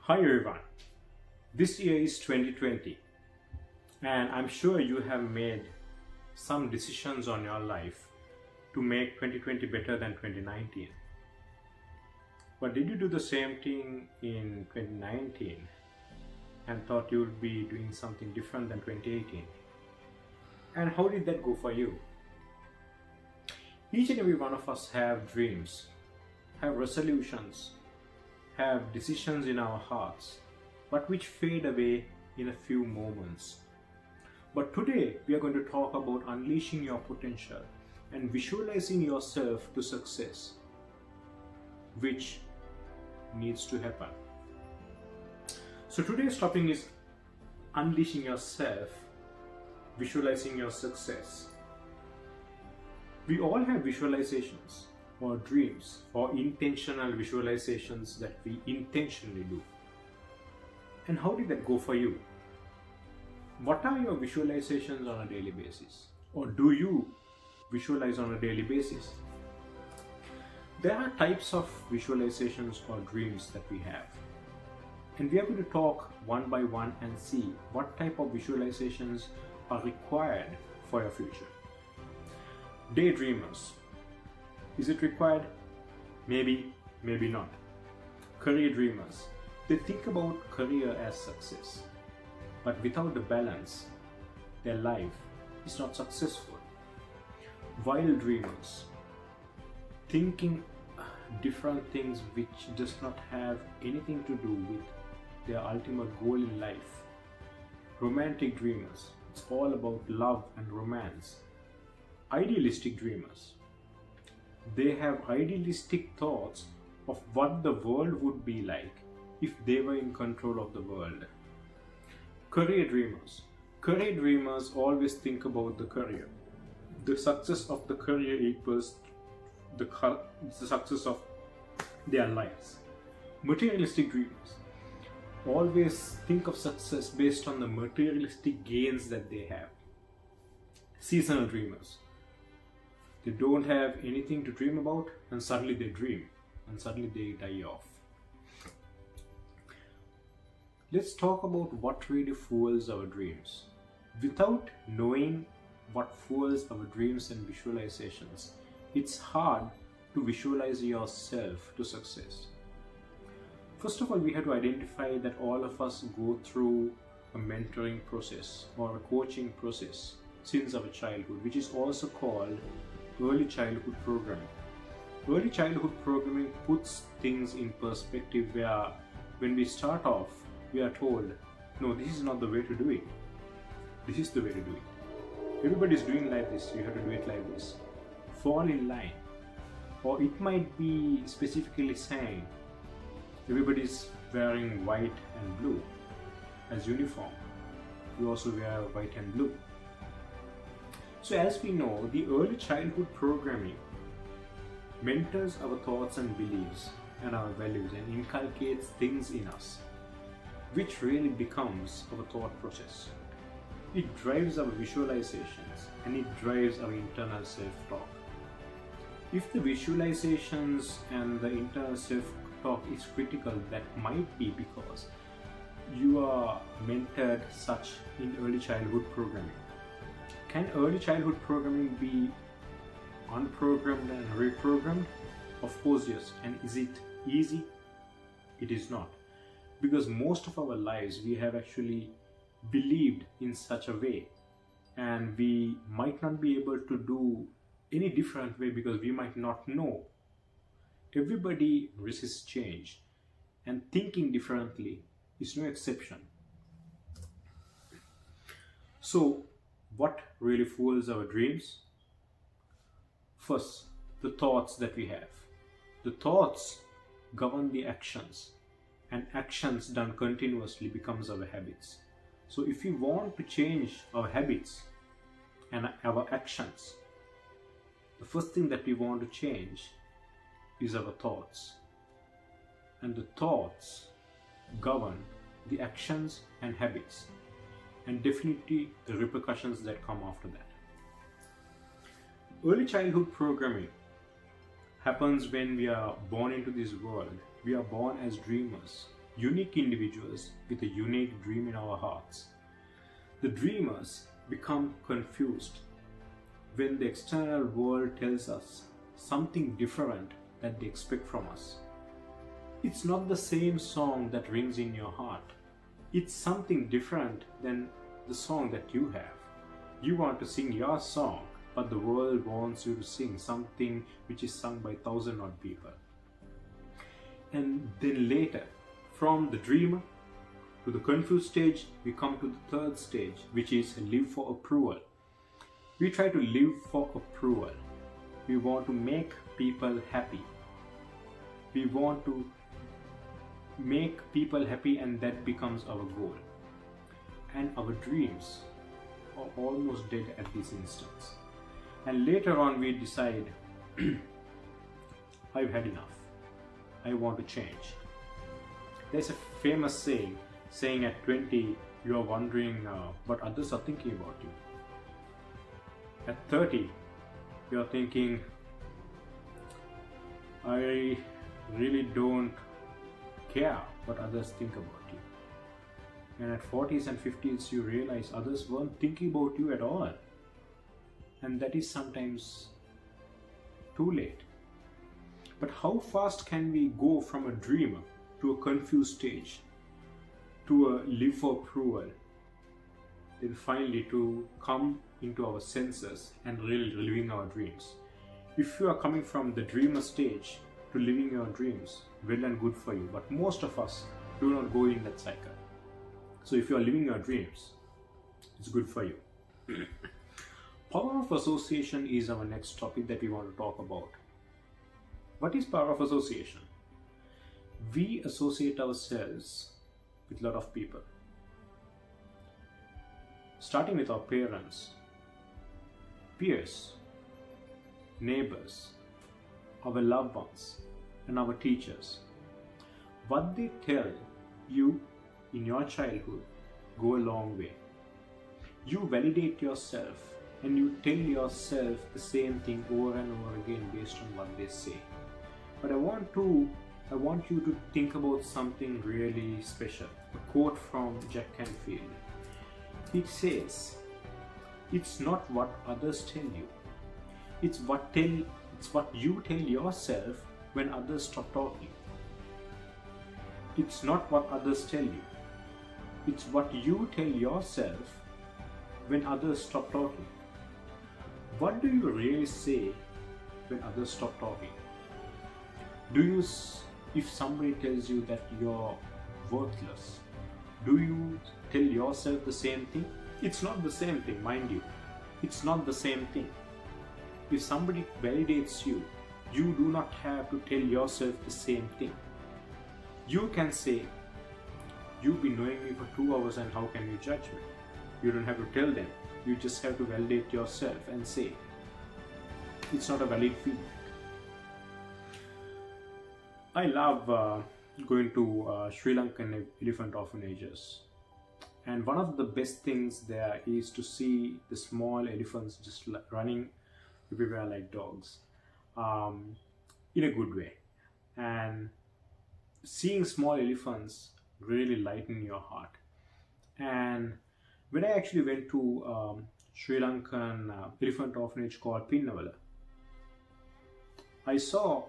Hi everyone, this year is 2020 and I'm sure you have made some decisions on your life to make 2020 better than 2019. But did you do the same thing in 2019 and thought you would be doing something different than 2018? And how did that go for you? Each and every one of us have dreams, have resolutions, have decisions in our hearts, but which fade away in a few moments. But today we are going to talk about unleashing your potential and visualizing yourself to success, which needs to happen. So today's topic is unleashing yourself, visualizing your success. We all have visualizations or dreams or intentional visualizations that we intentionally do. And how did that go for you? What are your visualizations on a daily basis? Or do you visualize on a daily basis? There are types of visualizations or dreams that we have. And we are going to talk one by one and see what type of visualizations are required for your future. Daydreamers. Is it required? Maybe, maybe not. Career dreamers. They think about career as success. But without the balance, their life is not successful. Wild dreamers. Thinking different things which does not have anything to do with their ultimate goal in life. Romantic dreamers. It's all about love and romance. Idealistic dreamers. They have idealistic thoughts of what the world would be like if they were in control of the world. Career dreamers. Career dreamers always think about the career. The success of the career equals the success of their lives. Materialistic dreamers always think of success based on the materialistic gains that they have. Seasonal dreamers. They don't have anything to dream about and suddenly they dream and suddenly they die off. Let's talk about what really fuels our dreams. Without knowing what fuels our dreams and visualizations, it's hard to visualize yourself to success. First of all, we have to identify that all of us go through a mentoring process or a coaching process since our childhood, which is also called early childhood programming. Early childhood programming puts things in perspective where when we start off, we are told, no, this is not the way to do it. This is the way to do it. Everybody is doing like this, you have to do it like this. Fall in line. Or it might be specifically saying, everybody is wearing white and blue as uniform. You also wear white and blue. So as we know, the early childhood programming mentors our thoughts and beliefs and our values and inculcates things in us, which really becomes our thought process. It drives our visualizations and it drives our internal self-talk. If the visualizations and the internal self-talk is critical, that might be because you are mentored such in early childhood programming. Can early childhood programming be unprogrammed and reprogrammed? Of course, yes. And is it easy? It is not. Because most of our lives we have actually believed in such a way, and we might not be able to do any different way because we might not know. Everybody resists change, and thinking differently is no exception. So, what really fuels our dreams? First, the thoughts that we have. The thoughts govern the actions, and actions done continuously becomes our habits. So if we want to change our habits and our actions, the first thing that we want to change is our thoughts. And the thoughts govern the actions and habits, and definitely the repercussions that come after that. Early childhood programming happens when we are born into this world. We are born as dreamers. unique individuals with a unique dream in our hearts. The dreamers become confused when the external world tells us something different that they expect from us. It's not the same song that rings in your heart. It's something different than the song that you have. You want to sing your song, but the world wants you to sing something which is sung by 1,000-odd people. And then later, from the dreamer to the confused stage, we come to the third stage, which is live for approval. We try to live for approval. We want to make people happy. We want to make people happy, and that becomes our goal. And our dreams are almost dead at this instance. And later on we decide, I've had enough. I want to change. There's a famous saying at 20, you are wondering what others are thinking about you. At 30, you are thinking, I really don't care what others think about you. And at 40s and 50s, you realize others weren't thinking about you at all. And that is sometimes too late. But how fast can we go from a dreamer to a confused stage, to a live for approval, then finally to come into our senses and really living our dreams? If you are coming from the dreamer stage to living your dreams, well and good for you. But most of us do not go in that cycle. So if you are living your dreams, it's good for you. Power of association is our next topic that we want to talk about. What is power of association? We associate ourselves with a lot of people. Starting with our parents, peers, neighbors, our loved ones, and our teachers. What they tell you in your childhood go a long way. You validate yourself and you tell yourself the same thing over and over again based on what they say. But I want you to think about something really special. A quote from Jack Canfield. It says, "It's not what others tell you. It's what you tell yourself when others stop talking. It's not what others tell you. It's what you tell yourself when others stop talking." What do you really say when others stop talking? If somebody tells you that you're worthless, do you tell yourself the same thing? It's not the same thing, mind you. It's not the same thing. If somebody validates you, you do not have to tell yourself the same thing. You can say, "You've been knowing me for 2 hours and how can you judge me?" You don't have to tell them. You just have to validate yourself and say, it's not a valid feedback. I love going to Sri Lankan elephant orphanages. And one of the best things there is to see the small elephants just running everywhere like dogs, in a good way. And seeing small elephants really lighten your heart. And when I actually went to Sri Lankan elephant orphanage called Pinnavala, I saw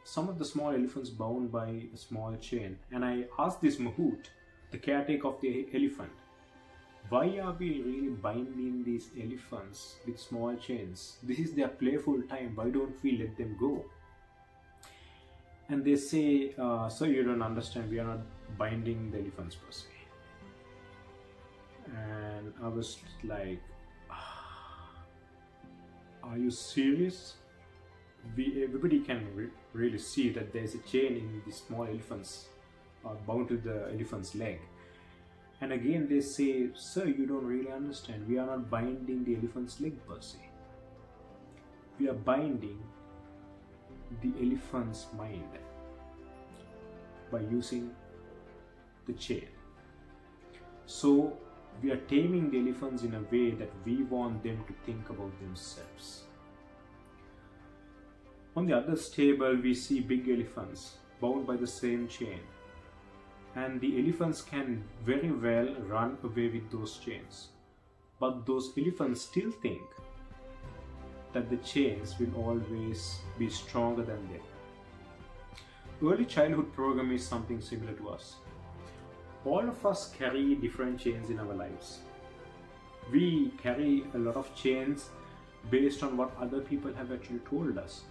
some of the small elephants bound by a small chain, and I asked this mahout, the caretaker of the elephant, why are we really binding these elephants with small chains? This is their playful time, why don't we let them go? And they say, sir, you don't understand, we are not binding the elephants per se. And I was like, are you serious? Everybody can really see that there's a chain in the small elephants bound to the elephant's leg. And again they say, sir, you don't really understand, we are not binding the elephant's leg per se. We are binding the elephant's mind by using the chain. So we are taming the elephants in a way that we want them to think about themselves. On the other stable, we see big elephants bound by the same chain. and the elephants can very well run away with those chains. But those elephants still think that the chains will always be stronger than them. Early childhood program is something similar to us. All of us carry different chains in our lives. We carry a lot of chains based on what other people have actually told us.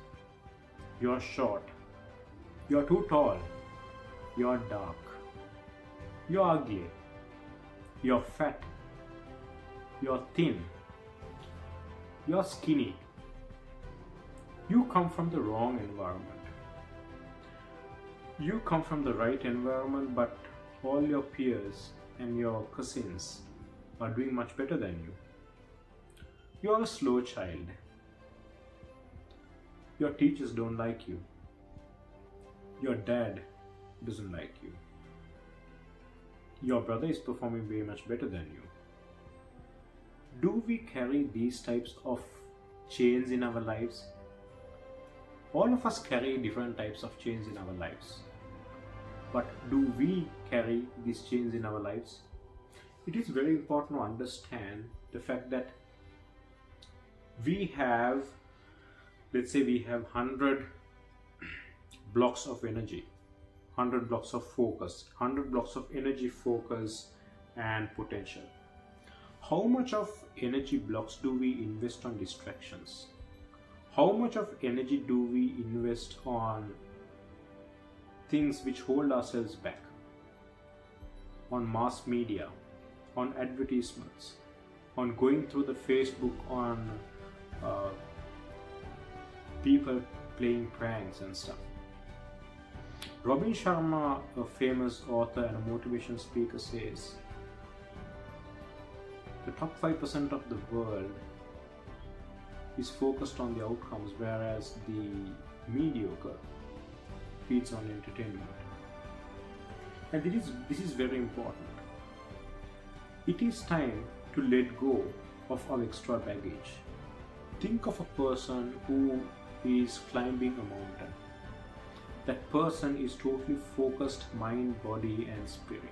You're short. You're too tall. You're dark. You're ugly. You're fat. You're thin. You're skinny. You come from the wrong environment. You come from the right environment, but all your peers and your cousins are doing much better than you. You're a slow child. Your teachers don't like you. Your dad doesn't like you. Your brother is performing way much better than you. Do we carry these types of chains in our lives? All of us carry different types of chains in our lives. But do we carry these chains in our lives? It is very important to understand the fact that we have, let's say we have 100 blocks of energy, 100 blocks of focus, 100 blocks of energy, focus and potential. How much of energy blocks do we invest on distractions? How much of energy do we invest on things which hold ourselves back? On mass media, on advertisements, on going through the Facebook, on people playing pranks and stuff. Robin Sharma, a famous author and a motivation speaker, says the top 5% of the world is focused on the outcomes, whereas the mediocre feeds on entertainment. And this is very important. It is time to let go of our extra baggage. Think of a person who is climbing a mountain. That person is totally focused, mind, body and spirit.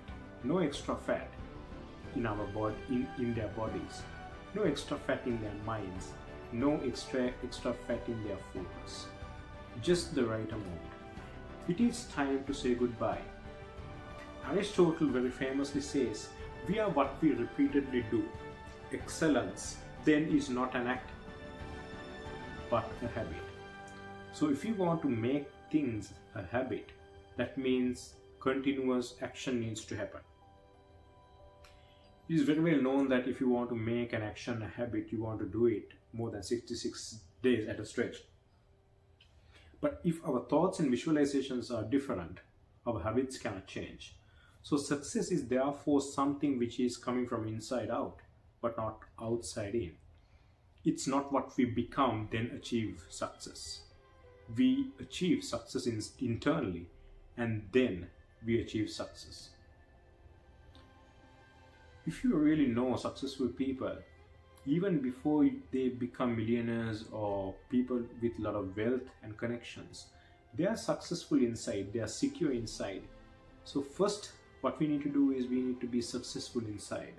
No extra fat in our body, in their bodies. No extra fat in their minds. No extra fat in their focus. Just the right amount. It is time to say goodbye. Aristotle very famously says, we are what we repeatedly do. Excellence then is not an act, but a habit. So if you want to make things a habit, that means continuous action needs to happen. It is very well known that if you want to make an action a habit, you want to do it more than 66 days at a stretch. But if our thoughts and visualizations are different, our habits cannot change. So success is therefore something which is coming from inside out, but not outside in. It's not what we become then achieve success. We achieve success internally, and then we achieve success. If you really know successful people, even before they become millionaires or people with a lot of wealth and connections, they are successful inside, they are secure inside. So first, what we need to do is we need to be successful inside.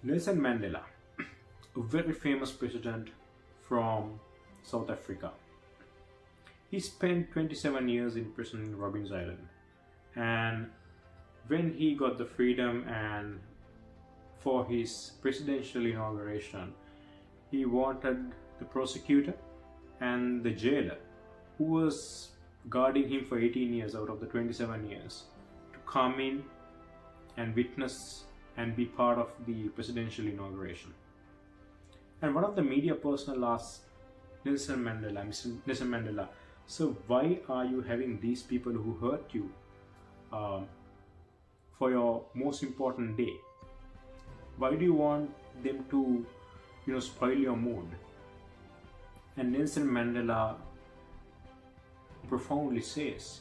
Nelson Mandela, a very famous president from South Africa. He spent 27 years in prison in Robben Island, and when he got the freedom and for his presidential inauguration, he wanted the prosecutor and the jailer, who was guarding him for 18 years out of the 27 years, to come in and witness and be part of the presidential inauguration. And one of the media personnel asked Nelson Mandela, so why are you having these people who hurt you for your most important day? Why do you want them to, spoil your mood? And Nelson Mandela profoundly says,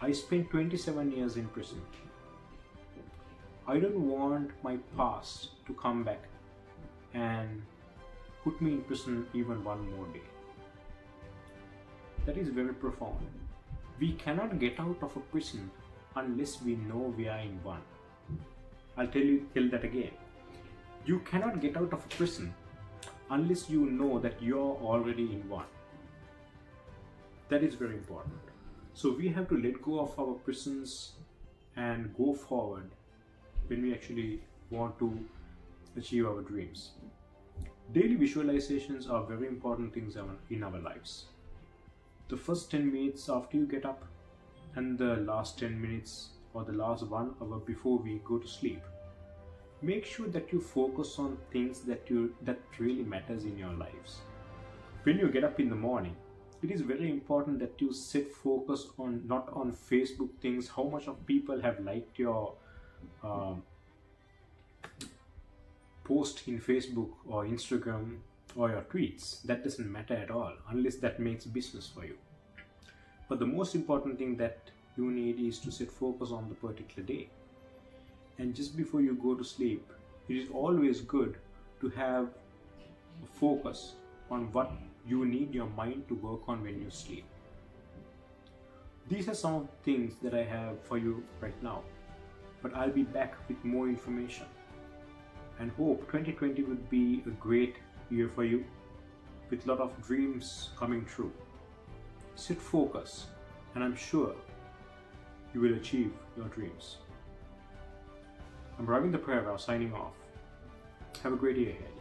I spent 27 years in prison. I don't want my past to come back and put me in prison even one more day. That is very profound. We cannot get out of a prison unless we know we are in one. Tell that again. You cannot get out of a prison unless you know that you're already in one. That is very important. So we have to let go of our prisons and go forward when we actually want to achieve our dreams. Daily visualizations are very important things in our lives. The first 10 minutes after you get up and the last 10 minutes or the last 1 hour before we go to sleep, make sure that you focus on things that really matters in your lives. When you get up in the morning, it is very important that you set focus on not on Facebook things, how much of people have liked your post in Facebook or Instagram or your tweets. That doesn't matter at all unless that makes business for you. But the most important thing that you need is to set focus on the particular day. And just before you go to sleep, it is always good to have a focus on what you need your mind to work on when you sleep. These are some of the things that I have for you right now, but I'll be back with more information, and hope 2020 would be a great year for you with a lot of dreams coming true. Set focus, and I'm sure you will achieve your dreams. I'm Ravindra Pereira signing off. Have a great year ahead.